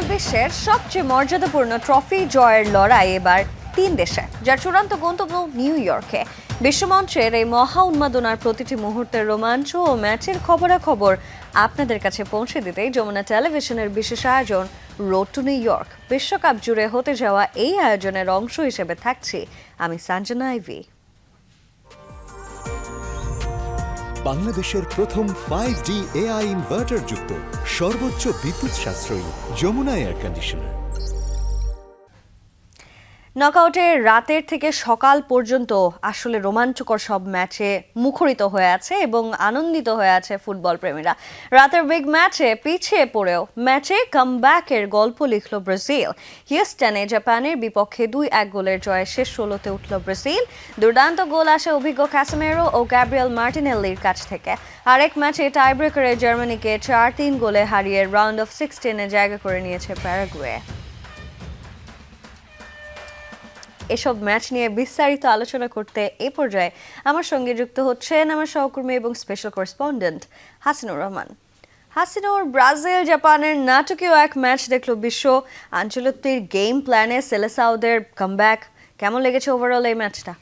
Football বিশ্বের সবচেয়ে মর্যাদাপূর্ণ ট্রফি জয়ের লড়াই এবার তিন দেশে, যার চূড়ান্ত গন্তব্য নিউ ইয়র্কে। বিশ্বমঞ্চের এই মহা উন্মাদনার প্রতিটি মুহূর্তের রোমাঞ্চ ও ম্যাচের খবরাখবর আপনাদের কাছে পৌঁছে দিতেই যমুনা টেলিভিশনের বিশেষ আয়োজন রোড টু নিউ ইয়র্ক। বিশ্বকাপ জুড়ে হতে যাওয়া এই আয়োজনের অংশ হিসেবে থাকছি আমি সঞ্জনা আইভি। বাংলাদেশের প্রথম 5G AI ইনভার্টার যুক্ত সর্বোচ্চ বিদ্যুৎ সাশ্রয়ী যমুনা এয়ার কন্ডিশনার। নকআউটের রাতের থেকে সকাল পর্যন্ত আসলে রোমাঞ্চকর সব ম্যাচে মুখরিত হয়ে আছে এবং আনন্দিত হয়ে আছে ফুটবল প্রেমীরা। রাতের বিগ ম্যাচে পিছিয়ে পড়েও ম্যাচে কামব্যাকের গল্প লিখল ব্রাজিল। হিউস্টনে জাপানের বিপক্ষে 2-1 গোলের জয়ে শেষ 16তে উঠল ব্রাজিল। দুর্দান্ত গোল আসে অভিজ্ঞ ক্যাসেমেরো ও গ্যাব্রিয়েল মার্টিনেল্লির কাছ থেকে। আরেক ম্যাচে টাইব্রেকারে জার্মানিকে 4-3 গোলে হারিয়ে রাউন্ড অফ 16-এ জায়গা করে নিয়েছে প্যারাগুয়ে। এসব ম্যাচ নিয়ে বিস্তারিত আলোচনা করতে এ পর্যায়ে আমার সঙ্গে যুক্ত হচ্ছেন আমার সহকর্মী এবং special correspondent Hasinur Rahman. Hasinur, Brazil জাপানের নাটকীয় এক ম্যাচ দেখলো বিশ্ব। আনচেলত্তির গেম প্ল্যানে সেলেসাওদের কামব্যাক, কেমন লেগেছে ওভারঅল এই ম্যাচটা?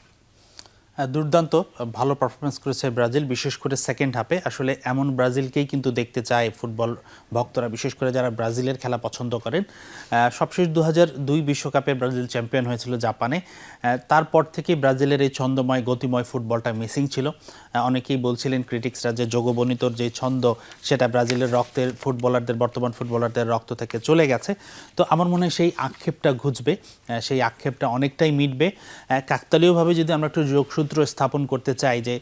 দুর্দান্ত ভালো পারফরমেন্স করেছে ব্রাজিল, বিশেষ করে সেকেন্ড হাফে। আসলে এমন ব্রাজিলকেই কিন্তু দেখতে চায় ফুটবল ভক্তরা, বিশেষ করে যারা ব্রাজিলের খেলা পছন্দ করেন। সবশেষ 2002 বিশ্বকাপে ব্রাজিল চ্যাম্পিয়ন হয়েছিল জাপানে। তারপর থেকেই ব্রাজিলের এই ছন্দময় গতিময় ফুটবলটা মিসিং ছিল। অনেকেই বলছিলেন ক্রিটিক্সরা যে যোগবনিতর যে ছন্দ সেটা ব্রাজিলের রক্তের ফুটবলারদের, বর্তমান ফুটবলারদের রক্ত থেকে চলে গেছে। তো আমার মনে হয় সেই আক্ষেপটা ঘুচবে, সেই আক্ষেপটা অনেকটাই মিটবে। কাকতালীয়ভাবে যদি আমরা একটু যোগসূত্র স্থাপন করতে চাই, যে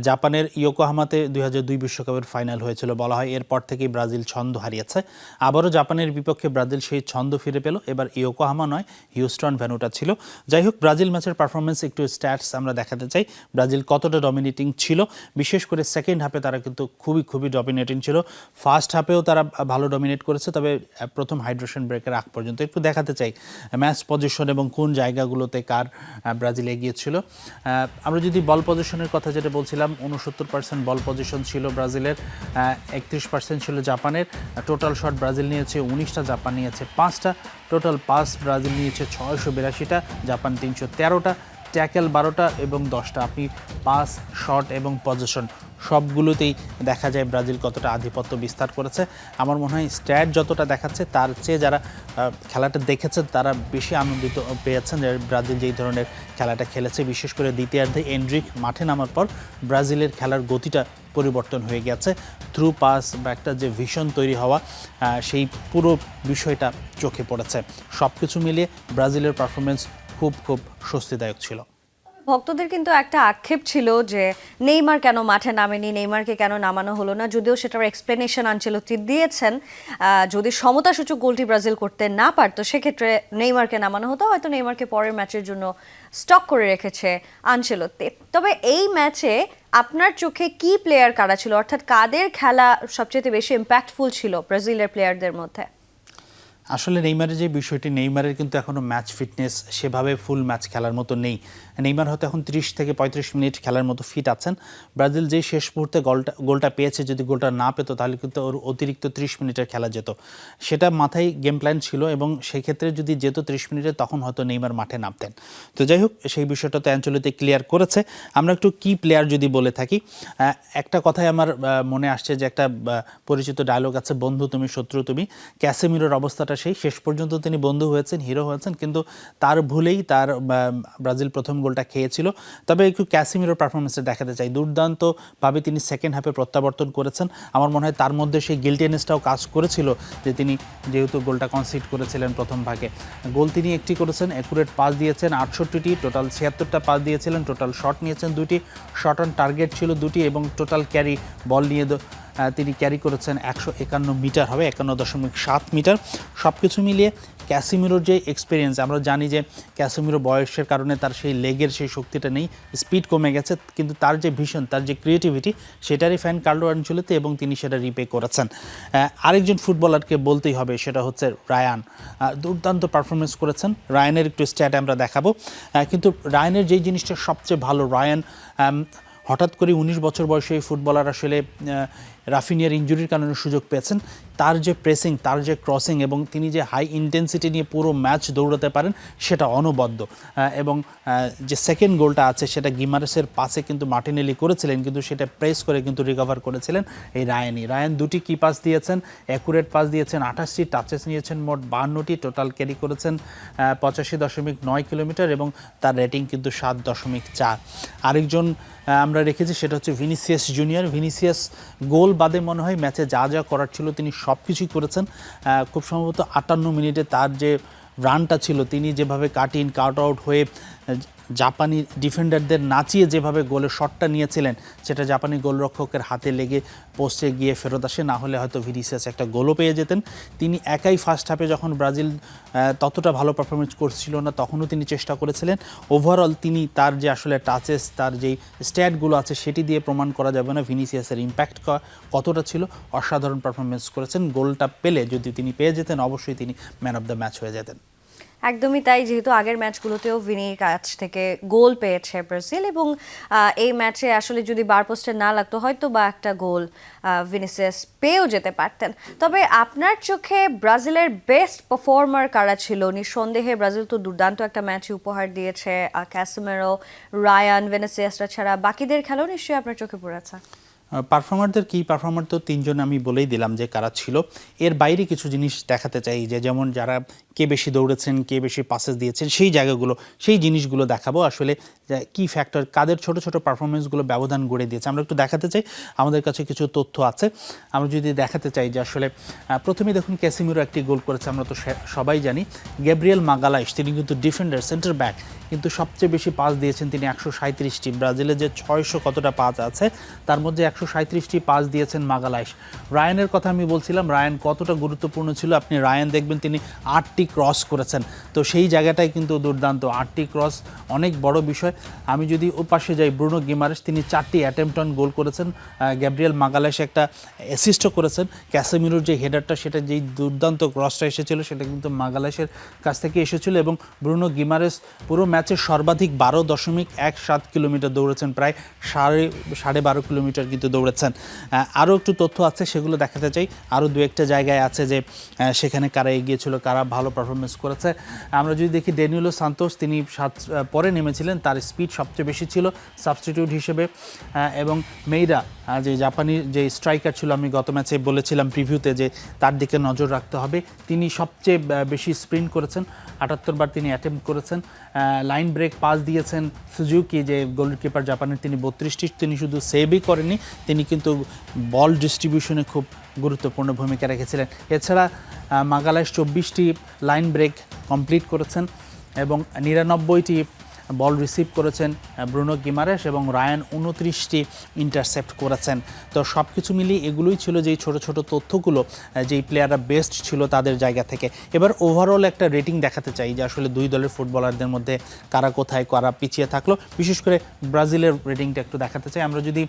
জাপানের ইয়োকোহামাতে 2002 বিশ্বকাপের ফাইনাল হয়েছিল, বলা হয় এরপর থেকেই ব্রাজিল ছন্দ হারিয়েছে। আবারও জাপানের বিপক্ষে ব্রাজিল সেই ছন্দ ফিরে পেল। এবার ইয়োকোহামা নয়, হিউস্টন ভ্যানুটা ছিল। যাই হোক, ব্রাজিল ম্যাচের পারফরমেন্স একটু স্ট্যাটস আমরা দেখাতে চাই। ব্রাজিল কতটা ডমিনেটিং ছিল, বিশেষ করে সেকেন্ড হাফে তারা কিন্তু খুবই ডমিনেটিং ছিল। ফার্স্ট হাফেও তারা ভালো ডমিনেট করেছে, তবে প্রথম হাইড্রেশন ব্রেকের আগ পর্যন্ত একটু দেখাতে চাই ম্যাচ পজিশন এবং কোন জায়গাগুলোতে কার ব্রাজিল এগিয়েছিল। আমরা যদি বল পজিশনের কথা যেটা বলছিলাম, 69% বল পজিশন ছিল ব্রাজিলের, 31% ছিল জাপানের। টোটাল শট ব্রাজিল নিয়েছে 19টা, জাপান নিয়েছে 5টা। টোটাল পাস ব্রাজিল নিয়েছে 682টা, জাপান 313টা। ট্যাকেল 12টা এবং 10টা। আপনি পাস, শট এবং পজিশন সবগুলোতেই দেখা যায় ব্রাজিল কতটা আধিপত্য বিস্তার করেছে। আমার মনে হয় স্ট্যাট যতটা দেখাচ্ছে তার চেয়ে যারা খেলাটা দেখেছেন তারা বেশি আনন্দিত পেয়েছেন যে ব্রাজিল যেই ধরনের খেলাটা খেলেছে। বিশেষ করে দ্বিতীয়ার্ধে এন্ড্রিক মাঠে নামার পর ব্রাজিলের খেলার গতিটা পরিবর্তন হয়ে গেছে। থ্রু পাস বা একটা যে ভিশন তৈরি হওয়া, সেই পুরো বিষয়টা চোখে পড়েছে। সব কিছু মিলিয়ে ব্রাজিলের পারফরমেন্স খুব স্বস্তিদায়ক ছিল। ভক্তদের কিন্তু একটা আক্ষেপ ছিল যে নেইমার কেন মাঠে নামেনি, নেইমারকে কেন নামানো হলো না। যদিও সেটার এক্সপ্লেনেশন আনচেলত্তি দিয়েছেন, যদি সমতাসূচক গোলটি ব্রাজিল করতে না পারতো সেক্ষেত্রে নেইমারকে নামানো হতো, হয়তো নেইমারকে পরের ম্যাচের জন্য স্টক করে রেখেছে আনচেলত্তি। তবে এই ম্যাচে আপনার চোখে কি প্লেয়ার কারা ছিল, অর্থাৎ কাদের খেলা সবচেয়ে বেশি ইম্প্যাক্টফুল ছিল ব্রাজিলের প্লেয়ারদের মধ্যে? আসলে নেইমারের যে বিষয়টি, নেইমারের কিন্তু এখনও ম্যাচ ফিটনেস সেভাবে ফুল ম্যাচ খেলার মতো নেই। নেইমার হয়তো এখন 30 থেকে 35 মিনিট খেলার মতো ফিট আছেন। ব্রাজিল যে শেষ মুহূর্তে গোলটা পেয়েছে, যদি গোলটা না পেত তাহলে কিন্তু ওর অতিরিক্ত 30 মিনিটের খেলা যেত। সেটা মাথায় গেম প্ল্যান ছিল এবং সেই ক্ষেত্রে যদি যেত 30 মিনিটে, তখন হয়তো নেইমার মাঠে নামতেন। তো যাই হোক, সেই বিষয়টা তো অ্যাঞ্চেলোত্তি ক্লিয়ার করেছে। আমরা একটু কি প্লেয়ার যদি বলে থাকি, একটা কথাই আমার মনে আসছে যে একটা পরিচিত ডায়লগ আছে, বন্ধু তুমি শত্রু তুমি। ক্যাসেমিরোর অবস্থাটা সেই, শেষ পর্যন্ত তিনি বন্ধু হয়েছেন, হিরো হয়েছেন, কিন্তু তার ভুলেই তার ব্রাজিল প্রথম গোলটা খেয়েছিল। তবে একটু ক্যাসেমিরোর পারফরমেন্সে দেখাতে চাই, দুর্দান্তভাবে তিনি সেকেন্ড হাফে প্রত্যাবর্তন করেছেন। আমার মনে হয় তার মধ্যে সেই গিল্টিনেসটাও কাজ করেছিল, যে তিনি যেহেতু গোলটা কনসিড করেছিলেন প্রথম ভাগে। গোল তিনি একটি করেছেন, অ্যাকুরেট পাস দিয়েছেন 68টি, টোটাল 76টা পাস দিয়েছিলেন, টোটাল শট নিয়েছেন 2টি, শট অন টার্গেট ছিল 2টি এবং টোটাল ক্যারি বল নিয়ে তিনি ক্যারি করেছেন 151 মিটার, হবে 51.7 মিটার। সব কিছু মিলিয়ে ক্যাসিমিরোর যে এক্সপিরিয়েন্স, আমরা জানি যে ক্যাসিমিরো বয়সের কারণে তার সেই লেগের সেই শক্তিটা নেই, স্পিড কমে গেছে, কিন্তু তার যে ভিশন, তার যে ক্রিয়েটিভিটি, সেটারই ফ্যান কার্লো আনচেলত্তি এবং তিনি সেটা রিপে করেছেন। আরেকজন ফুটবলারকে বলতেই হবে, সেটা হচ্ছে রায়ান। দুর্দান্ত পারফরমেন্স করেছেন। রায়ানের একটু স্ট্যাট আমরা দেখাবো, কিন্তু রায়ানের যেই জিনিসটা সবচেয়ে ভালো, রায়ান হঠাৎ করে 19 বছর বয়সে এই ফুটবলার আসলে রাফিনিয়ার ইনজুরির কারণে সুযোগ পেয়েছেন, তার যে প্রেসিং, তার যে ক্রসিং এবং তিনি যে হাই ইন্টেন্সিটি নিয়ে পুরো ম্যাচ দৌড়াতে পারেন সেটা অনবদ্য। এবং যে সেকেন্ড গোলটা আছে সেটা গিমারেসের পাসে কিন্তু মার্টিনেলি করেছিলেন, কিন্তু সেটা প্রেস করে কিন্তু রিকভার করেছিলেন এই রায়ান দুটি কি পাস দিয়েছেন, অ্যাকুরেট পাস দিয়েছেন, 28টি টাচেস নিয়েছেন, মোট 52টি, টোটাল ক্যারি করেছেন 85.9 কিলোমিটার এবং তার রেটিং কিন্তু 7.4। আরেকজন আমরা রেখেছি সেটা হচ্ছে ভিনিসিয়াস জুনিয়র। ভিনিসিয়াস গোল বাদে মনে হয় ম্যাচে যা যা করার ছিল তিনি সব কিছুই করেছেন। খুব সম্ভবত 58 মিনিটে তার যে রানটা ছিল, তিনি যেভাবে কাট ইন কাট আউট হয়ে জাপানি ডিফেন্ডারদের নাচিয়ে যেভাবে গোলের শটটা নিয়েছিলেন, সেটা জাপানি গোলরক্ষকের হাতে লেগে পোস্টে গিয়ে ফেরত আসে, না হলে হয়তো ভিনিসিয়াস একটা গোলও পেয়ে যেতেন। তিনি একাই ফার্স্ট হাফে যখন ব্রাজিল ততটা ভালো পারফরমেন্স করছিল না তখনও তিনি চেষ্টা করেছিলেন। ওভারঅল তিনি তার যে আসলে টাচেস, তার যেই স্ট্যাটগুলো আছে সেটি দিয়ে প্রমাণ করা যাবে না ভিনিসিয়াসের ইম্প্যাক্ট কতটা ছিল। অসাধারণ পারফরমেন্স করেছেন। গোলটা পেলে যদি তিনি পেয়ে যেতেন অবশ্যই তিনি ম্যান অফ দ্য ম্যাচ হয়ে যেতেন। একদমই তাই, যেহেতু আগের ম্যাচগুলোতেও ভিনির কাছ থেকে গোল পেয়েছে ব্রাজিল এবং এই ম্যাচে আসলে যদি বার পোস্টে না লাগতো হয়তো বা একটা গোল ভিনিসিয়াস পেয়েও যেতে পারতেন। তবে আপনার চোখে ব্রাজিলের বেস্ট পারফর্মার কারা ছিল? নিঃসন্দেহে ব্রাজিল তো দুর্দান্ত একটা ম্যাচ উপহার দিয়েছে। ক্যাসেমেরো, রায়ান, ভিনিসিয়াসরা ছাড়া বাকিদের খেলাও নিশ্চয়ই আপনার চোখে পড়েছে। পারফর্মারদের কি পারফর্মার তো তিনজন আমি বলেই দিলাম যে কারা ছিল। এর বাইরে কিছু জিনিস দেখাতে চাই, যে যেমন যারা কে বেশি দৌড়েছেন, কে বেশি পাসেস দিয়েছেন, সেই জায়গাগুলো, সেই জিনিসগুলো দেখাবো। আসলে কি ফ্যাক্টর, কাদের ছোট ছোট পারফরমেন্সগুলো ব্যবধান গড়ে দিয়েছে আমরা একটু দেখাতে চাই। আমাদের কাছে কিছু তথ্য আছে, আমরা যদি দেখাতে চাই যে আসলে প্রথমে দেখুন ক্যাসিমিরো একটি গোল করেছে, আমরা তো সবাই জানি। গ্যাব্রিয়েল মাগালাইশ তিনি কিন্তু ডিফেন্ডার, সেন্টার ব্যাক, কিন্তু সবচেয়ে বেশি পাস দিয়েছেন তিনি 137টি। ব্রাজিলের যে 600 কতটা পাস আছে তার মধ্যে 137টি পাস দিয়েছেন মাগালাইশ। রায়ানের কথা আমি বলছিলাম, রায়ান কতটা গুরুত্বপূর্ণ ছিল। আপনি রায়ান দেখবেন তিনি 8টি ক্রস করেছেন, তো সেই জায়গাটাই কিন্তু দুর্দান্ত। 8টি ক্রস অনেক বড় বিষয়। আমি যদি ও পাশে যাই, ব্রুনো গিমারেস তিনি 4টি অ্যাটেম্পট অন গোল করেছেন। গ্যাব্রিয়েল মাগালাইশ একটা অ্যাসিস্টও করেছেন। ক্যাসেমিরোর যে হেডারটা, সেটা যেই দুর্দান্ত ক্রসটা এসেছিল সেটা কিন্তু মাগালাইশের কাছ থেকে এসেছিল। এবং ব্রুনো গিমারেস পুরো ম্যাচে সর্বাধিক 12.17 কিলোমিটার দৌড়েছেন, প্রায় 12.5 কিলোমিটার কিন্তু দৌড়েছেন। আরও একটু তথ্য আছে, সেগুলো দেখাতে চাই। আরও দু একটা জায়গায় আছে যে সেখানে কারা এগিয়েছিল, কারা ভালো পারফরমেন্স করেছে। আমরা যদি দেখি ড্যানিয়েলো সান্তোস, তিনি পরে নেমেছিলেন, তার স্পিড সবচেয়ে বেশি ছিল সাবস্টিটিউট হিসেবে। এবং মেইরা যে জাপানি যে স্ট্রাইকার ছিল, আমি গত ম্যাচে বলেছিলাম প্রিভিউতে যে তার দিকে নজর রাখতে হবে, তিনি সবচেয়ে বেশি স্প্রিন্ট করেছেন, 78 বার তিনি অ্যাটেম্প্ট করেছেন। লাইন ব্রেক পাস দিয়েছেন সুজুকি, যে গোলকিপার জাপানের, তিনি 32টি। তিনি শুধু সেভই করেননি, তিনি কিন্তু বল ডিস্ট্রিবিউশনে খুব গুরুত্বপূর্ণ ভূমিকা রেখেছিলেন। এছাড়া মাগালাইশ 24টি লাইন ব্রেক কমপ্লিট করেছেন এবং 99টি বল রিসিভ করেছেন ব্রুনো গিমারেস, এবং রায়ান 29টি ইন্টারসেপ্ট করেছেন। তো সব কিছু মিলিয়ে এগুলোই ছিল যেই ছোট ছোট তথ্যগুলো, যেই প্লেয়াররা বেস্ট ছিল তাদের জায়গা থেকে। এবার ওভারঅল একটা রেটিং দেখাতে চাই যে আসলে দুই দলের ফুটবলারদের মধ্যে কারা কোথায় কারা পিছিয়ে থাকলো। বিশেষ করে ব্রাজিলের রেটিংটা একটু দেখাতে চাই। আমরা যদি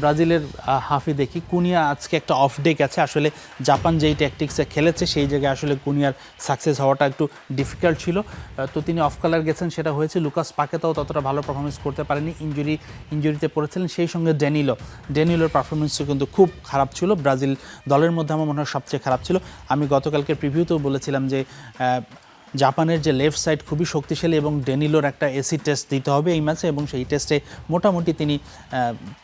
ব্রাজিলের হাফে দেখি, কুনিয়া আজকে একটা অফ ডে গেছে। আসলে জাপান যেই ট্যাকটিক্সে খেলেছে সেই জায়গায় আসলে কুনিয়ার সাকসেস হওয়াটা একটু ডিফিকাল্ট ছিল, তো তিনি অফ কালার গেছেন, সেটা হয়েছে। লুকাস পাকেতাও ততটা ভালো পারফরমেন্স করতে পারেনি, ইঞ্জুরিতে পড়েছিলেন। সেই সঙ্গে ড্যানিয়েলোর পারফরমেন্সও কিন্তু খুব খারাপ ছিল। ব্রাজিল দলের মধ্যে আমার মনে হয় সবচেয়ে খারাপ ছিল। আমি গতকালকে প্রিভিউতেও বলেছিলাম যে জাপানের যে লেফট সাইড খুবই শক্তিশালী এবং ড্যানিয়েলোর একটা এসি টেস্ট দিতে হবে এই ম্যাচে, এবং সেই টেস্টে মোটামুটি তিনি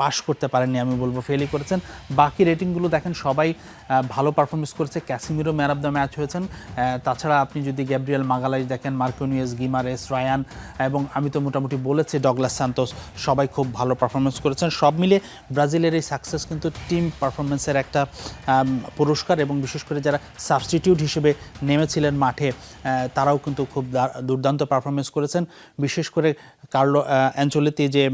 পাস করতে পারেননি, আমি বলবো ফেলই করেছেন। বাকি রেটিংগুলো দেখেন, সবাই ভালো পারফরমেন্স করেছে। Casemiro man of the match হয়েছেন। তাছাড়া আপনি যদি গ্যাব্রিয়েল মাগালাইশ দেখেন, মার্কিনিয়াস, গিমারেস, রায়ান, এবং আমি তো মোটামুটি বলেছি ডগলাস সান্তোস, সবাই খুব ভালো পারফরমেন্স করেছেন। সব মিলিয়ে ব্রাজিলের এই সাকসেস কিন্তু টিম পারফরমেন্সের একটা পুরস্কার, এবং বিশেষ করে যারা সাবস্টিটিউট হিসেবে নেমেছিলেন মাঠে তারাও কিন্তু খুব দুর্দান্ত পারফরমেন্স করেছেন। বিশেষ করে কার্লো অ্যাঞ্চেলোত্তি যে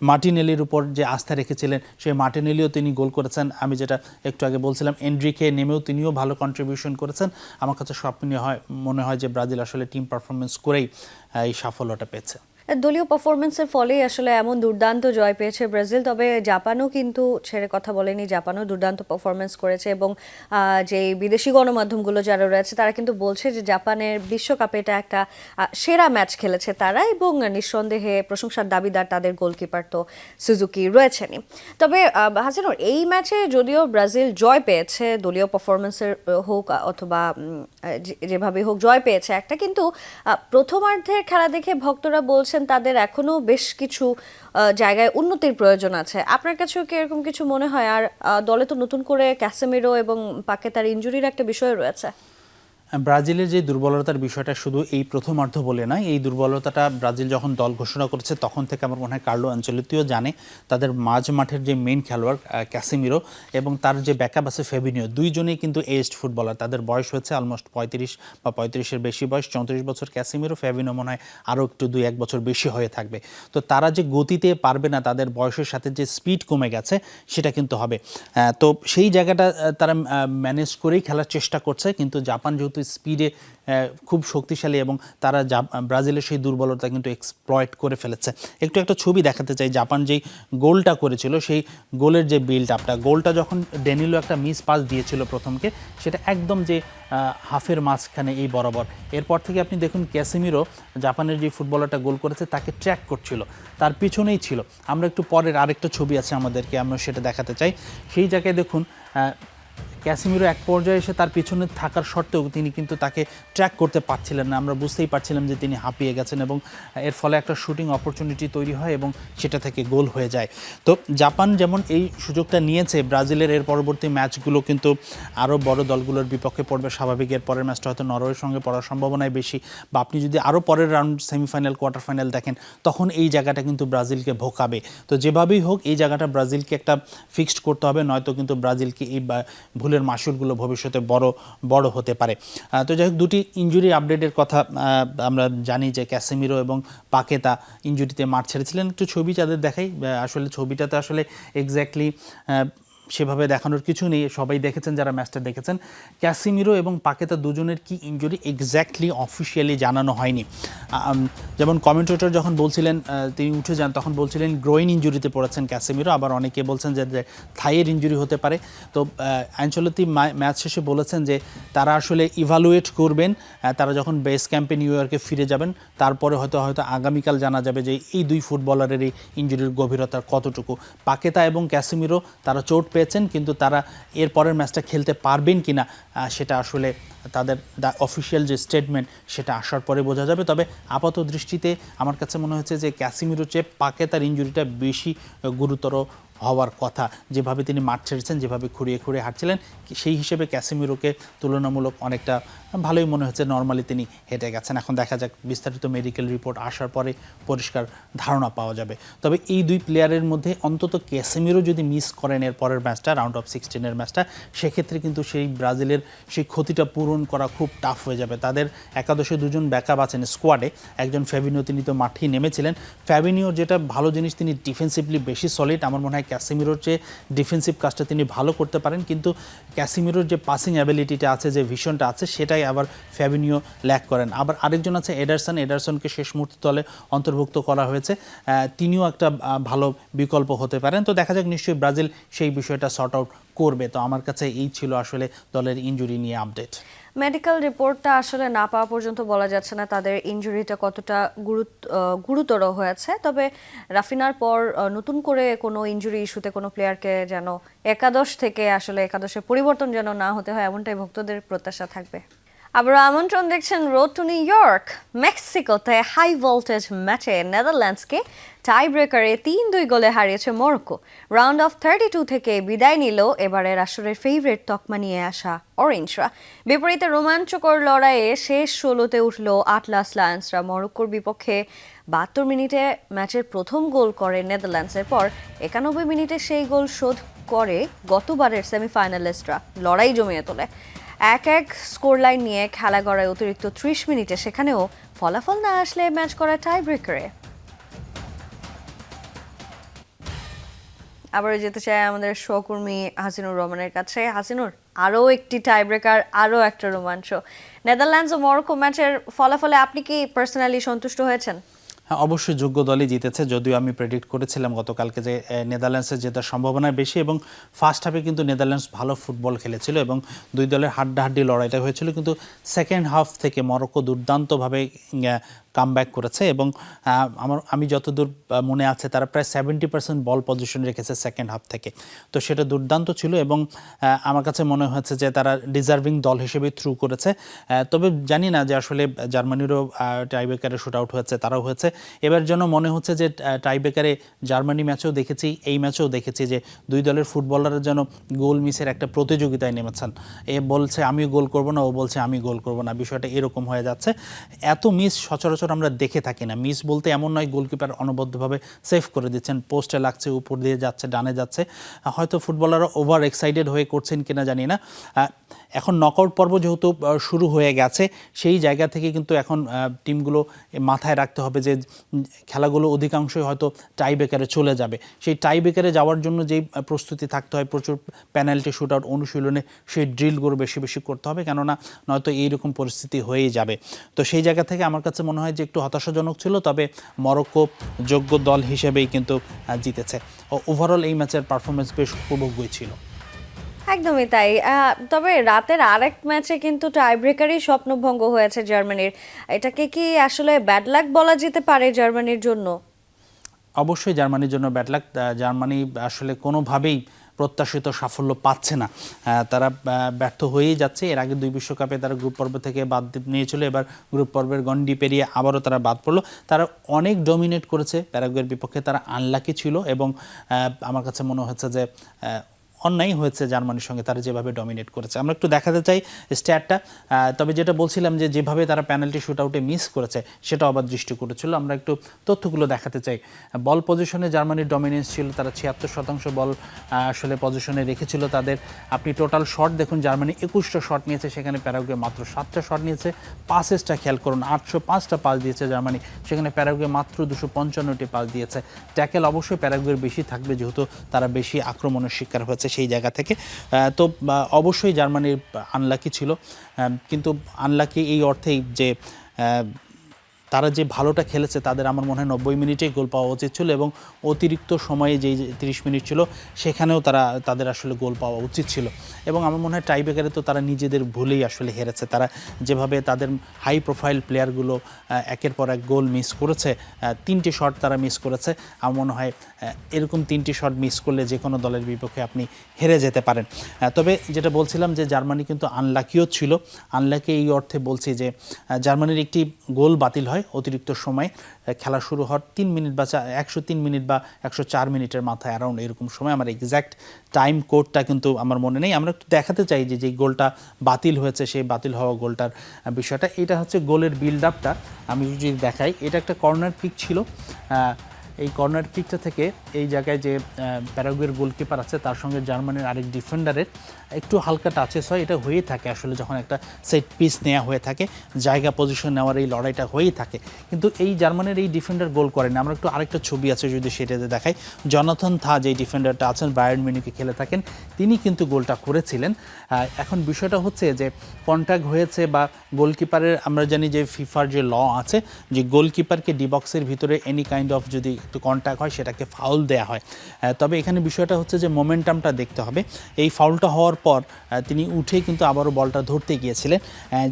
মার্টিনেলির উপর যে আস্থা রেখেছিলেন, সেই মার্টিনেলিও তিনি গোল করেছেন। আমি যেটা একটু আগে বলছিলাম, এনরিকে নেমেও তিনিও ভালো কন্ট্রিবিউশন করেছেন। আমার কাছে সব মনে হয় যে ব্রাজিল আসলে টিম পারফরমেন্স করেই এই সাফল্যটা পেয়েছে। দলীয় পারফরমেন্সের ফলেই আসলে এমন দুর্দান্ত জয় পেয়েছে ব্রাজিল। তবে জাপানও কিন্তু ছেড়ে কথা বলেনি, জাপানও দুর্দান্ত পারফরমেন্স করেছে এবং যে বিদেশি গণমাধ্যমগুলো যারা রয়েছে তারা কিন্তু বলছে যে জাপানের বিশ্বকাপে এটা একটা সেরা ম্যাচ খেলেছে তারা, এবং নিঃসন্দেহে প্রশংসার দাবিদার তাদের গোলকিপার তো সুজুকি রয়েছেনই। তবে হাসিনুর, এই ম্যাচে যদিও ব্রাজিল জয় পেয়েছে, দলীয় পারফরমেন্সের হোক অথবা যেভাবে হোক জয় পেয়েছে একটা, কিন্তু প্রথমার্ধের খেলা দেখে ভক্তরা বলছেন তাদের এখনো বেশ কিছু জায়গায় উন্নতির প্রয়োজন আছে। আপনার কাছেও কি এরকম কিছু মনে হয়? আর দলে তো নতুন করে ক্যাসেমিরো এবং পাকেতার ইনজুরির একটা বিষয় রয়েছে। ব্রাজিলের যে দুর্বলতার বিষয়টা শুধু এই প্রথমার্ধ বলে নয়, এই দুর্বলতাটা ব্রাজিল যখন দল ঘোষণা করেছে তখন থেকে আমার মনে হয় কার্লো আনচেলত্তিও জানে। তাদের মাঝ মাঠের যে মেইন খেলোয়াড় ক্যাসেমিরো এবং তার যে ব্যাকআপ আছে ফেবিনিও, দুইজনেই কিন্তু এজড ফুটবলার। তাদের বয়স হচ্ছে অলমোস্ট 35 বা 35-এর বেশি বয়স, 34 বছর ক্যাসেমিরো, ফেবিনিও মনে হয় আরও একটু 2-1 বছর বেশি হয়ে থাকবে। তো তারা যে গতিতে পারবে না, তাদের বয়সের সাথে যে স্পিড কমে গেছে সেটা কিন্তু হবে। তো সেই জায়গাটা তারা ম্যানেজ করেই খেলার চেষ্টা করছে, কিন্তু জাপান যেহেতু স্পিডে খুব শক্তিশালী এবং তারা ব্রাজিলের সেই দুর্বলতা কিন্তু এক্সপ্লয়েট করে ফেলেছে। একটা ছবি দেখাতে চাই, জাপান যেই গোলটা করেছিল সেই গোলের যে বিল্ড আপটা, গোলটা যখন ড্যানিলো একটা মিস পাস দিয়েছিল প্রথমকে, সেটা একদম যে হাফের মাঝখানে এই বরাবর। এরপর থেকে আপনি দেখুন ক্যাসেমিরো, জাপানের যে ফুটবলারটা গোল করেছে তাকে ট্র্যাক করছিল, তার পিছনেই ছিল। আমরা একটু পরের আরেকটা ছবি আছে আমাদেরকে, আমরা সেটা দেখাতে চাই। সেই জায়গায় দেখুন ক্যাসেমিরো এক পর্যায়ে এসে তার পিছনে থাকার সত্ত্বেও তিনি কিন্তু তাকে ট্র্যাক করতে পারছিলেন না। আমরা বুঝতেই পারছিলাম যে তিনি হাঁপিয়ে গেছেন এবং এর ফলে একটা শুটিং অপরচুনিটি তৈরি হয় এবং সেটা থেকে গোল হয়ে যায়। তো জাপান যেমন এই সুযোগটা নিয়েছে, ব্রাজিলের এর পরবর্তী ম্যাচগুলো কিন্তু আরও বড় দলগুলোর বিপক্ষে পড়বে স্বাভাবিক। এর পরের ম্যাচটা হয়তো নরওয়ের সঙ্গে পড়ার সম্ভাবনাই বেশি, বা আপনি যদি আরও পরের রাউন্ড সেমিফাইনাল, কোয়ার্টার ফাইনাল দেখেন, তখন এই জায়গাটা কিন্তু ব্রাজিলকে ভোকাবে। তো যেভাবেই হোক এই জায়গাটা ব্রাজিলকে একটা ফিক্সড করতে হবে, নয়তো কিন্তু ব্রাজিলকে এই ভুলের মাসুলগুলো ভবিষ্যতে বড় হতে পারে। তো যাই হোক, দুটি ইনজুরি আপডেটের কথা আমরা জানি যে ক্যাসেমিরো এবং পাকেতা ইনজুরিতে মাঠ ছেড়েছিলেন। একটু ছবি যাদের দেখাই, আসলে ছবিটাতে আসলে এক্স্যাক্টলি সেভাবে দেখানোর কিছু নেই, সবাই দেখেছেন যারা ম্যাচটা দেখেছেন। ক্যাসেমিরো এবং পাকেতা দুজনের কি ইনজুরি এক্স্যাক্টলি অফিসিয়ালি জানানো হয়নি। যেমন কমেন্টেটর যখন বলছিলেন, তিনি উঠে যান, তখন বলছিলেন গ্রোইন ইনজুরিতে পড়েছেন ক্যাসেমিরো, আবার অনেকে বলছেন যে থাইয়ের ইনজুরি হতে পারে। তো আনচেলত্তি ম্যাচ শেষে বলেছেন যে তারা আসলে ইভালুয়েট করবেন, তারা যখন বেস ক্যাম্পে নিউ ইয়র্কে ফিরে যাবেন তারপরে হয়তো আগামীকাল জানা যাবে যে এই দুই ফুটবলারের এই ইনজুরির গভীরতা কতটুকু। পাকেতা এবং ক্যাসেমিরো তারা চোট পেয়েছেন, কিন্তু তারা এর পরের ম্যাচটা খেলতে পারবেন কিনা সেটা আসলে তাদের অফিসিয়াল যে স্টেটমেন্ট সেটা আসার পরে বোঝা যাবে। তবে আপাত দৃষ্টিতে আমার কাছে মনে হচ্ছে যে ক্যাসেমিরোর চেয়ে পাকেতার ইনজুরিটা বেশি গুরুতর হওয়ার কথা। যেভাবে তিনি মাঠ ছেড়েছেন, যেভাবে খুঁড়িয়ে হাঁটছিলেন, সেই হিসেবে ক্যাসেমিরোকে তুলনামূলক অনেকটা ভালোই মনে হচ্ছে, নর্মালি তিনি হেঁটে গেছেন। এখন দেখা যাক, বিস্তারিত মেডিকেল রিপোর্ট আসার পরে পরিষ্কার ধারণা পাওয়া যাবে। তবে এই দুই প্লেয়ারের মধ্যে অন্তত ক্যাসেমিরো যদি মিস করেন এর পরের ম্যাচটা, রাউন্ড অফ 16-এর ম্যাচটা, সেক্ষেত্রে কিন্তু সেই ব্রাজিলের সেই ক্ষতিটা পূরণ করা খুব টাফ হয়ে যাবে। তাদের একাদশে দুজন ব্যাকআপ আছেন স্কোয়াডে, একজন ফ্যাবিনিও, তিনি তো মাঠেই নেমেছিলেন। ফ্যাবিনিওর যেটা ভালো জিনিস, তিনি ডিফেন্সিভলি বেশি সলিড। আমার মনে হয় ক্যাসেমিরোর চেয়ে ডিফেন্সিভ কাজটা তিনি ভালো করতে পারেন, কিন্তু ক্যাসেমিরোর যে পাসিং অ্যাবিলিটিটা আছে, যে ভিশনটা আছে, সেটাই আবার ফ্যাবিনিও ল্যাক করেন। আবার আরেকজন আছে এডারসনকে শেষ মুহূর্তে দলে অন্তর্ভুক্ত করা হয়েছে, তিনিও একটা ভালো বিকল্প হতে পারেন। তো দেখা যাক, নিশ্চয়ই ব্রাজিল সেই বিষয়টা সর্ট আউট করবে। তো আমার কাছে এই ছিল আসলে দলের ইনজুরি নিয়ে আপডেট। মেডিকেল রিপোর্টটা আসলে না পাওয়া পর্যন্ত বলা যাচ্ছে না তাদের ইনজুরিটা কতটা গুরুতর হয়েছে। তবে রাফিনার পর নতুন করে কোনো ইনজুরি ইস্যুতে কোনো প্লেয়ারকে যেন একাদশে পরিবর্তন যেন না হতে হয়, এমনটাই ভক্তদের প্রত্যাশা থাকবে। আবার আমন্ত্রণ দেখছেন রোড টু নিউ ইয়র্ক। মেক্সিকোতে হাই ভোল্টেজ ম্যাচে নেদারল্যান্ডসকে টাই ব্রেকারে 3-2 গোলে হারিয়েছে মরক্কো। রাউন্ড অফ 32 থেকে বিদায় নিল এবারের আসরের ফেভারিট তকমা নিয়ে আসা অরেঞ্জরা। বিপরীতে রোমাঞ্চকর লড়াইয়ে শেষ 16তে উঠল আটলাস লায়ন্সরা। মরক্কোর বিপক্ষে 72 মিনিটে ম্যাচের প্রথম গোল করে নেদারল্যান্ডসের পর 91 মিনিটে সেই গোল শোধ করে গতবারের সেমিফাইনালিস্টরা। লড়াই জমিয়ে তোলে 1-1 স্কোর লাইন নিয়ে খেলা গড়ায় অতিরিক্ত 30 মিনিটে, সেখানেও ফলাফল না আসলে ম্যাচ করা টাই ব্রেকারে। আবারও যেতে চাই আমাদের সহকর্মী হাসিনুর রহমানের কাছে। হাসিনুর, আরও একটি টাই ব্রেকার, আরও একটা রোমাঞ্চ। নেদারল্যান্ডস ও মরক্কো ম্যাচের ফলাফলে আপনি কি পার্সোনালি সন্তুষ্ট হয়েছেন? হ্যাঁ, অবশ্যই যোগ্য দলই জিতেছে, যদিও আমি প্রেডিক্ট করেছিলাম গতকালকে যে নেদারল্যান্ডসের জেতার সম্ভাবনা বেশি, এবং ফার্স্ট হাফে কিন্তু নেদারল্যান্ডস ভালো ফুটবল খেলেছিল এবং দুই দলের হাড্ডাহাড্ডি লড়াইটা হয়েছিল, কিন্তু সেকেন্ড হাফ থেকে মরক্কো দুর্দান্তভাবে কামব্যাক করেছে এবং আমি যতদূর মনে আছে তারা প্রায় 70% বল পজিশন রেখেছে সেকেন্ড হাফ থেকে, তো সেটা দুর্দান্ত ছিল এবং আমার কাছে মনে হয়েছে যে তারা ডিজার্ভিং দল হিসেবে থ্রু করেছে। তবে জানি না যে আসলে জার্মানিরও টাইব্রেকারে শুট আউট হয়েছে, তারাও হয়েছে। এবার যেন মনে হচ্ছে যে টাইব্রেকারে জার্মানি ম্যাচেও দেখেছি, এই ম্যাচেও দেখেছি যে দুই দলের ফুটবলাররা যেন গোল মিসের একটা প্রতিযোগিতায় নেমেছেন। এ বলছে আমি গোল করব না, ও বলছে আমি গোল করব না, বিষয়টা এরকম হয়ে যাচ্ছে। এত মিস সচরাচর আমরা দেখে থাকি না। মিস বলতে এমন নয় গোলকিপার অনবদ্যভাবে সেভ করে দিচ্ছেন, পোস্টে লাগছে, উপর দিয়ে যাচ্ছে, ডানে যাচ্ছে, হয়তো ফুটবলাররা ওভার এক্সাইটেড হয়ে করছেন কিনা জানি না। এখন নকআউট পর্ব যেহেতু শুরু হয়ে গেছে, সেই জায়গা থেকে কিন্তু এখন টিমগুলো মাথায় রাখতে হবে যে খেলাগুলো অধিকাংশই হয়তো টাই ব্রেকারে চলে যাবে। সেই টাই ব্রেকারে যাওয়ার জন্য যেই প্রস্তুতি থাকতে হয়, প্রচুর পেনাল্টি শুট আউট অনুশীলনে সেই ড্রিলগুলো বেশি বেশি করতে হবে, কেননা নয়তো এইরকম পরিস্থিতি হয়েই যাবে। তো সেই জায়গা থেকে আমার কাছে মনে হয় যে একটু হতাশাজনক ছিল, তবে মরক্কো যোগ্য দল হিসেবেই কিন্তু জিতেছে। ওভারঅল এই ম্যাচের পারফরমেন্স বেশ উপভোগ্যই ছিল। একদমই তাই। তবে রাতের আরেক ম্যাচে কিন্তু টাইব্রেকারই স্বপ্নভঙ্গ হয়েছে জার্মানির। এটাকে কি আসলে ব্যাড লাক বলা যেতে পারে জার্মানির জন্য? অবশ্যই জার্মানির জন্য ব্যাড লাক। জার্মানি আসলে কোনোভাবেই প্রত্যাশিত সাফল্য পাচ্ছে না, তারা ব্যর্থ হয়েই যাচ্ছে। এর আগে 2 বিশ্বকাপে তারা গ্রুপ পর্ব থেকে বাদ নিয়েছিল, এবার গ্রুপ পর্বের গন্ডি পেরিয়ে আবারও তারা বাদ পড়লো। তারা অনেক ডমিনেট করেছে প্যারাগুয়ের বিপক্ষে, তারা আনলাকি ছিল এবং আমার কাছে মনে হচ্ছে যে অন্যায় হয়েছে জার্মানির সঙ্গে তারা যেভাবে ডমিনেট করেছে। আমরা একটু দেখাতে চাই স্ট্যাটটা, তবে যেটা বলছিলাম যে যেভাবে তারা পেনাল্টি শুট আউটে মিস করেছে সেটা আবার দৃষ্টি করেছিল। আমরা একটু তথ্যগুলো দেখাতে চাই। বল পজিশনে জার্মানির ডমিনেন্স ছিল, তারা 76% বল আসলে পজিশনে রেখেছিল তাদের। আপনি টোটাল শট দেখুন, জার্মানি 21টা শট নিয়েছে, সেখানে প্যারাগুয়ে মাত্র 7টা শট নিয়েছে। পাসেসটা খেয়াল করুন, 805টা পাস দিয়েছে জার্মানি, সেখানে প্যারাগুয়ে মাত্র 255টি পাস দিয়েছে। ট্যাকেল অবশ্যই প্যারাগুয়ের বেশি থাকবে, যেহেতু তারা বেশি আক্রমণের শিকার হয়েছে সেই জায়গা থেকে। তো অবশ্যই জার্মানির আনলাকি ছিল, কিন্তু আনলাকি এই অর্থেই যে তারা যে ভালোটা খেলেছে, তাদের আমার মনে হয় 90 মিনিটেই গোল পাওয়া উচিত ছিল এবং অতিরিক্ত সময়ে যেই 30 মিনিট ছিল সেখানেও তাদের আসলে গোল পাওয়া উচিত ছিল। এবং আমার মনে হয় টাইব্রেকারে তো তারা নিজেদের ভুলেই আসলে হেরেছে। তারা যেভাবে তাদের হাই প্রোফাইল প্লেয়ারগুলো একের পর এক গোল মিস করেছে, 3টি শট তারা মিস করেছে। আমার মনে হয় এরকম 3টি শট মিস করলে যে কোনো দলের বিপক্ষে আপনি হেরে যেতে পারেন। তবে যেটা বলছিলাম যে জার্মানি কিন্তু আনলাকিও ছিল। আনলাকি এই অর্থে বলছি যে জার্মানির একটি গোল বাতিল হয় অতিরিক্ত সময়, খেলা শুরু হওয়ার 3 মিনিট বা 103 মিনিট বা 104 মিনিটের মাথায় অ্যারাউন্ড এরকম সময়। আমার এক্স্যাক্ট টাইম কোডটা কিন্তু আমার মনে নেই। আমরা একটু দেখাতে চাই যে যেই গোলটা বাতিল হয়েছে, সেই বাতিল হওয়া গোলটার বিষয়টা। এটা হচ্ছে গোলের বিল্ড আপটা। আমি যদি দেখাই, এটা একটা কর্নার কিক ছিল। এই কর্নার কিকটা থেকে এই জায়গায় যে প্যারাগুয়ের গোলকিপার আছে তার সঙ্গে জার্মানির আরেক ডিফেন্ডারের একটু হালকা টাচেস হয়। এটা হয়েই থাকে আসলে যখন একটা সেট পিস নেওয়া হয়ে থাকে, জায়গা পজিশন নেওয়ার এই লড়াইটা হয়েই থাকে। কিন্তু এই জার্মানির এই ডিফেন্ডার গোল করেন। আমরা একটু আরেকটা ছবি আছে যদি সেটাতে দেখাই, জনাথন থা যেই ডিফেন্ডারটা আছেন, বায়ার্ন মিউনিখে খেলে থাকেন, তিনি কিন্তু গোলটা করেছিলেন। এখন বিষয়টা হচ্ছে যে কন্ট্যাক্ট হয়েছে বা গোলকিপারের, আমরা জানি যে ফিফার যে ল আছে যে গোলকিপারকে ডিবক্সের ভিতরে এনি কাইন্ড অফ যদি একটু কন্ট্যাক্ট হয় সেটাকে ফাউল দেয়া হয়। তবে এখানে বিষয়টা হচ্ছে যে মোমেন্টামটা দেখতে হবে। এই ফাউলটা হওয়ার পর তিনি উঠে কিন্তু আবারও বলটা ধরতে গিয়েছিলেন।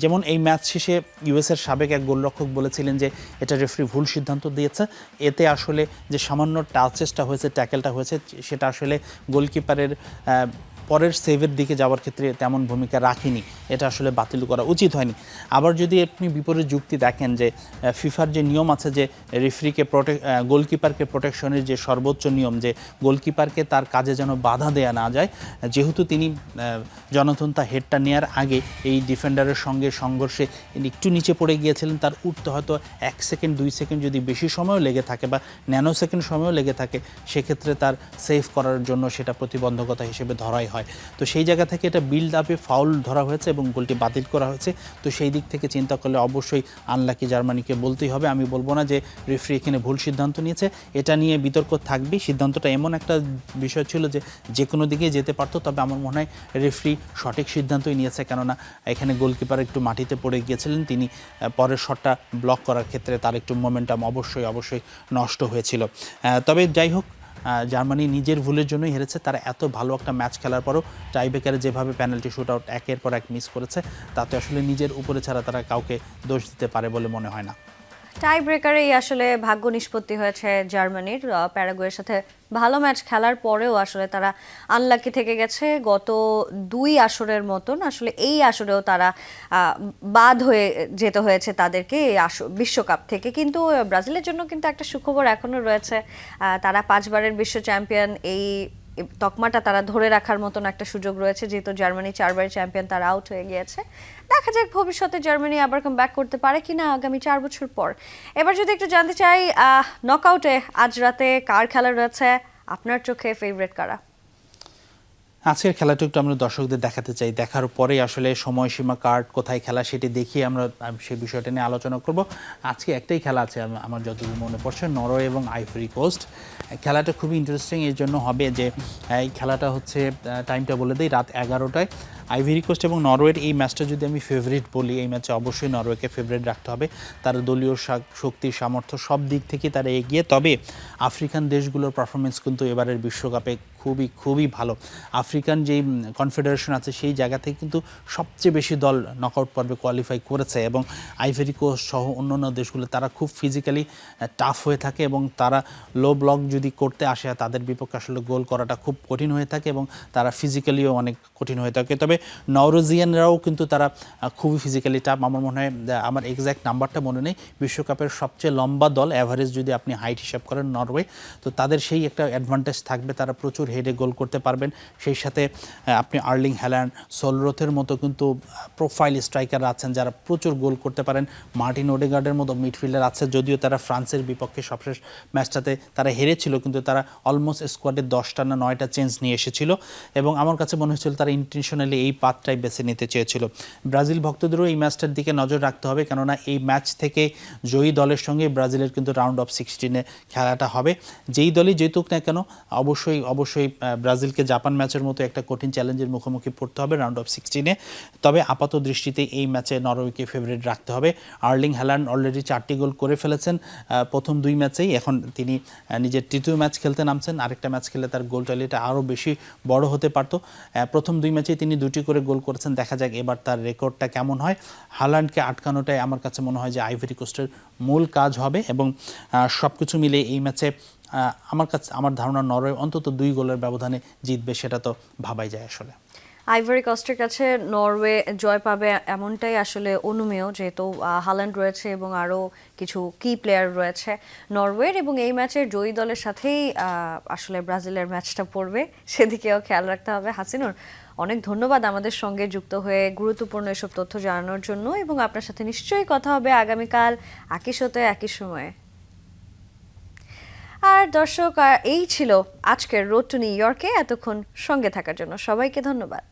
যেমন এই ম্যাচ শেষে ইউএসের সাবেক এক গোলরক্ষক বলেছিলেন যে এটা রেফারি ভুল সিদ্ধান্ত দিয়েছে, এতে আসলে যে সামান্য টাচেসটা হয়েছে, ট্যাকেলটা হয়েছে, সেটা আসলে গোলকিপারের পরের সেভের দিকে যাওয়ার ক্ষেত্রে তেমন ভূমিকা রাখেনি, এটা আসলে বাতিল করা উচিত হয়নি। আবার যদি আপনি বিপরীত যুক্তি দেখেন যে ফিফার যে নিয়ম আছে যে রেফারিকে গোলকিপারকে প্রোটেকশনের যে সর্বোচ্চ নিয়ম, যে গোলকিপারকে তার কাজে যেন বাধা দেয়া না যায়, যেহেতু তিনি জনাথন তা হেডটা নেওয়ার আগে এই ডিফেন্ডারের সঙ্গে সংঘর্ষে একটু নিচে পড়ে গিয়েছিলেন, তার উঠতে হয়তো 1 সেকেন্ড 2 সেকেন্ড যদি বেশি সময়ও লেগে থাকে বা ন্যানো সেকেন্ড সময়ও লেগে থাকে, সেক্ষেত্রে তার সেভ করার জন্য সেটা প্রতিবন্ধকতা হিসেবে ধরাই হয়। তো সেই জায়গা থেকে এটা বিল্ড আপে ফাউল ধরা হয়েছে এবং এবং গোলটি বাতিল করা হয়েছে। তো সেই দিক থেকে চিন্তা করলে অবশ্যই আনলাকি জার্মানিকে বলতেই হবে। আমি বলবো না যে রেফারি এখানে ভুল সিদ্ধান্ত নিয়েছে, এটা নিয়ে বিতর্ক থাকবেই। সিদ্ধান্তটা এমন একটা বিষয় ছিল যে কোনো দিকে যেতে পারতো, তবে আমার মনে হয় রেফারি সঠিক সিদ্ধান্তই নিয়েছে, কেননা এখানে গোলকিপার একটু মাটিতে পড়ে গিয়েছিলেন, তিনি পরের শটটা ব্লক করার ক্ষেত্রে তার একটু মোমেন্টাম অবশ্যই নষ্ট হয়েছিল। তবে যাই হোক, জার্মানি নিজের ভুলের জন্যই হেরেছে। তারা এত ভালো একটা ম্যাচ খেলার পরও টাইব্রেকারে যেভাবে পেনাল্টি শুট আউট একের পর এক মিস করেছে, তাতে আসলে নিজের উপরে ছাড়া তারা কাউকে দোষ দিতে পারে বলে মনে হয় না। টাই ব্রেকারেই আসলে ভাগ্য নিষ্পত্তি হয়েছে জার্মানির। প্যারাগুয়ের সাথে ভালো ম্যাচ খেলার পরেও আসলে তারা আনলাকি থেকে গেছে। গত 2 আসরের মতন আসলে এই আসরেও তারা বাদ হয়ে যেতে হয়েছে তাদেরকে এই বিশ্বকাপ থেকে। কিন্তু ব্রাজিলের জন্য কিন্তু একটা সুখবর এখনো রয়েছে, তারা 5 বারের বিশ্ব চ্যাম্পিয়ন। এই তকমাটা তারা ধরে রাখার মতন একটা সুযোগ রয়েছে, যেহেতু জার্মানি 4 বারের চ্যাম্পিয়ন, তারা আউট হয়ে গিয়েছে। দেখা যাক ভবিষ্যতে জার্মানি আবার কাম ব্যাক করতে পারে কিনা আগামী 4 বছর পর। এবার যদি একটু জানতে চাই, নকআউটে আজ রাতে কার খেলা রয়েছে, আপনার চোখে ফেভারিট কারা? আজকের খেলাটা একটু আমরা দর্শকদের দেখাতে চাই, দেখার পরেই আসলে সময়সীমা কার্ড কোথায় খেলা সেটি দেখিয়ে আমরা সেই বিষয়টা নিয়ে আলোচনা করব। আজকে একটাই খেলা আছে আমার যতদূর মনে পড়ছে, নরওয়ে এবং আইভরি কোস্ট। খেলাটা খুবই ইন্টারেস্টিং এর জন্য হবে যে এই খেলাটা হচ্ছে, টাইমটা বলে দিই, রাত 11টায়। আইভরি কোস্ট এবং নরওয়ের এই ম্যাচটা যদি আমি ফেভারিট বলি, এই ম্যাচে অবশ্যই নরওয়েকে ফেভারিট রাখতে হবে। তার দলীয় শক্তি, সামর্থ্য সব দিক থেকে তারা এগিয়ে। তবে আফ্রিকান দেশগুলোর পারফরমেন্স কিন্তু এবারের বিশ্বকাপে খুবই ভালো। আফ্রিকান যেই কনফেডারেশন আছে সেই জায়গা থেকে কিন্তু সবচেয়ে বেশি দল নকআউট পর্বে কোয়ালিফাই করেছে, এবং আইভরি কোস্ট সহ অন্যান্য দেশগুলো তারা খুব ফিজিক্যালি টাফ হয়ে থাকে, এবং তারা লো ব্লক যদি করতে আসে তাদের বিপক্ষে আসলে গোল করাটা খুব কঠিন হয়ে থাকে, এবং তারা ফিজিক্যালিও অনেক কঠিন হয়ে থাকে। তবে নরওয়েজিয়ানরাও কিন্তু তারা খুবই ফিজিক্যালি টাফ। আমার মনে হয়, আমার এক্স্যাক্ট নাম্বারটা মনে নেই, বিশ্বকাপের সবচেয়ে লম্বা দল অ্যাভারেজ যদি আপনি হাইট হিসাব করেন নরওয়ে, তো তাদের সেই একটা অ্যাডভান্টেজ থাকবে, তারা প্রচুর হেডে গোল করতে পারবেন। সেই সাথে আপনি আর্লিং হ্যাল্যান্ড, সোলরোথের মতো কিন্তু প্রোফাইল স্ট্রাইকার আছেন যারা প্রচুর গোল করতে পারেন। মার্টিন ওডেগার্ডের মতো মিডফিল্ডার আছে, যদিও তারা ফ্রান্সের বিপক্ষে সবশেষ ম্যাচটাতে তারা হেরেছিল, কিন্তু তারা অলমোস্ট স্কোয়াডে 10টা না 9টা চেঞ্জ নিয়ে এসেছিল, এবং আমার কাছে মনে হয়েছিল তারা ইন্টেনশনালি এই পাথটাই বেছে নিতে চেয়েছিল। ব্রাজিল ভক্তদেরও এই ম্যাচটার দিকে নজর রাখতে হবে, কেননা এই ম্যাচ থেকে জয়ী দলের সঙ্গে ব্রাজিলের কিন্তু রাউন্ড অফ 16-এ খেলাটা হবে। যেই দলই জিতুক না কেন, অবশ্যই ব্রাজিলকে জাপান ম্যাচের মতো একটা কঠিন চ্যালেঞ্জের মুখোমুখি পড়তে হবে রাউন্ড অফ 16-এ। তবে আপাত দৃষ্টিতে এই ম্যাচে নরওয়েকে ফেভারিট রাখতে হবে। আর্লিং হ্যাল্যান্ড অলরেডি 4টি গোল করে ফেলেছেন প্রথম 2 ম্যাচেই। এখন তিনি নিজের তৃতীয় ম্যাচ খেলতে নামছেন, আরেকটা ম্যাচ খেলে তার গোল ট্যালিটা আরও বেশি বড় হতে পারত। প্রথম 2 ম্যাচেই তিনি 2টি করে গোল করেছেন, দেখা যাক এবার তার রেকর্ডটা কেমন হয়। হ্যাল্যান্ডকে আটকানোটাই আমার কাছে মনে হয় যে আইভরি কোস্টের মূল কাজ হবে, এবং সব কিছু মিলে এই ম্যাচে আমার ধারণা নরওয়ে অন্তত 2 গোলের ব্যবধানে জিতবে, সেটা তো ভাবাই যায় আসলে। আইভরি কোস্টের কাছে নরওয়ে জয় পাবে এমনটাই আসলে অনুমেয়, যেহেতু হাল্যান্ড রয়েছে এবং আরও কিছু কি প্লেয়ার রয়েছে নরওয়ের, এবং এই ম্যাচের জয়ী দলের সাথেই আসলে ব্রাজিলের ম্যাচটা পড়বে, সেদিকেও খেয়াল রাখতে হবে। হাসিনুর, অনেক ধন্যবাদ আমাদের সঙ্গে যুক্ত হয়ে গুরুত্বপূর্ণ এসব তথ্য জানানোর জন্য, এবং আপনার সাথে নিশ্চয়ই কথা হবে আগামীকাল একই সাথে একই সময়ে। আর দর্শক, এই ছিল আজকের রোড টু নিউ ইয়র্কে। এতক্ষণ সঙ্গে থাকার জন্য সবাইকে ধন্যবাদ।